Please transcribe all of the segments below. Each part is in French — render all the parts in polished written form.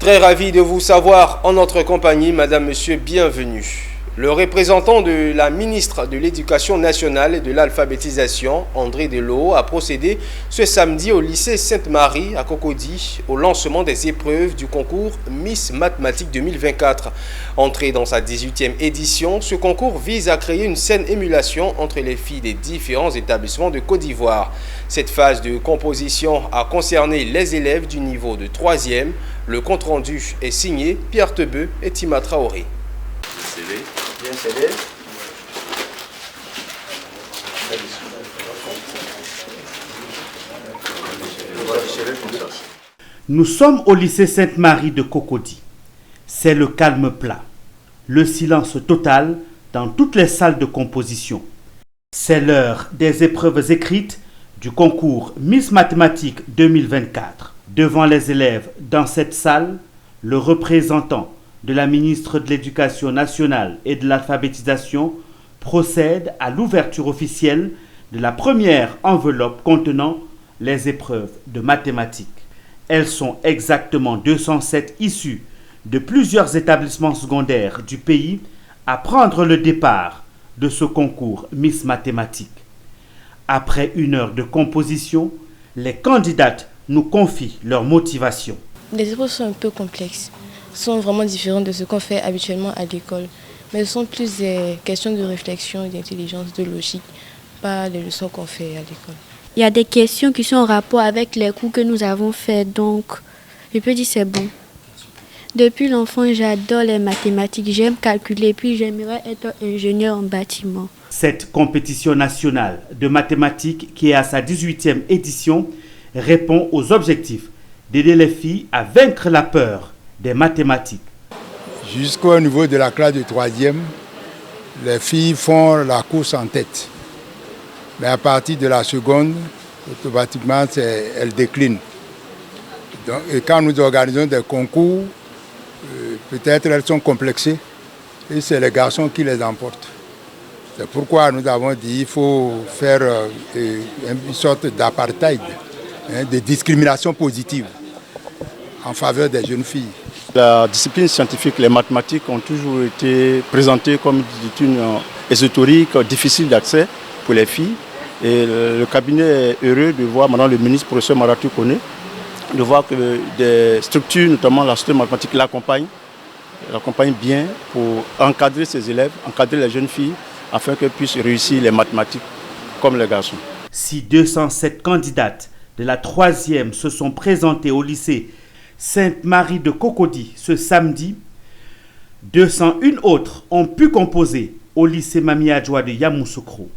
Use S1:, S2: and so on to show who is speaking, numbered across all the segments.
S1: Très ravi de vous savoir en notre compagnie, madame, monsieur, bienvenue. Le représentant de la ministre de l'Éducation nationale et de l'alphabétisation, André Dello, a procédé ce samedi au lycée Sainte-Marie à Cocody au lancement des épreuves du concours Miss Mathématiques 2024. Entré dans sa 18e édition, ce concours vise à créer une saine émulation entre les filles des différents établissements de Côte d'Ivoire. Cette phase de composition a concerné les élèves du niveau de 3e. Le compte-rendu est signé Pierre Tebeu et Tima Traoré. Bien scellé.
S2: Nous sommes au lycée Sainte-Marie de Cocody. C'est le calme plat, le silence total dans toutes les salles de composition. C'est l'heure des épreuves écrites du concours Miss Mathématiques 2024. Devant les élèves dans cette salle, le représentant de la ministre de l'Éducation nationale et de l'alphabétisation procède à l'ouverture officielle de la première enveloppe contenant les épreuves de mathématiques. Elles sont exactement 207 issues de plusieurs établissements secondaires du pays à prendre le départ de ce concours Miss Mathématiques. Après 1 heure de composition, les candidates nous confient leur motivation.
S3: Les épreuves sont un peu complexes, sont vraiment différentes de ce qu'on fait habituellement à l'école. Mais ce sont plus des questions de réflexion, d'intelligence, de logique, pas les leçons qu'on fait à l'école.
S4: Il y a des questions qui sont en rapport avec les cours que nous avons faits, donc je peux dire c'est bon. Depuis l'enfant, j'adore les mathématiques, j'aime calculer, puis j'aimerais être ingénieur en bâtiment.
S2: Cette compétition nationale de mathématiques, qui est à sa 18e édition, répond aux objectifs d'aider les filles à vaincre la peur des mathématiques.
S5: Jusqu'au niveau de la classe de 3e, les filles font la course en tête. Mais à partir de la seconde, automatiquement, elles déclinent. Donc, et quand nous organisons des concours, peut-être elles sont complexées et c'est les garçons qui les emportent. C'est pourquoi nous avons dit qu'il faut faire une sorte d'apartheid, de discrimination positive en faveur des jeunes filles.
S6: La discipline scientifique, les mathématiques ont toujours été présentées comme une ésotérique, difficile d'accès pour les filles. Et le cabinet est heureux de voir maintenant le ministre professeur Maratou Koné, de voir que des structures, notamment la structure mathématique, l'accompagnent bien pour encadrer ces élèves, encadrer les jeunes filles, afin qu'elles puissent réussir les mathématiques comme les garçons.
S2: Si 207 candidates de la 3e se sont présentées au lycée Sainte-Marie de Cocody ce samedi, 201 autres ont pu composer au lycée Mami Adjoa de Yamoussoukro.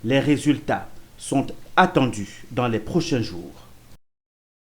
S2: Les résultats sont attendus dans les prochains jours.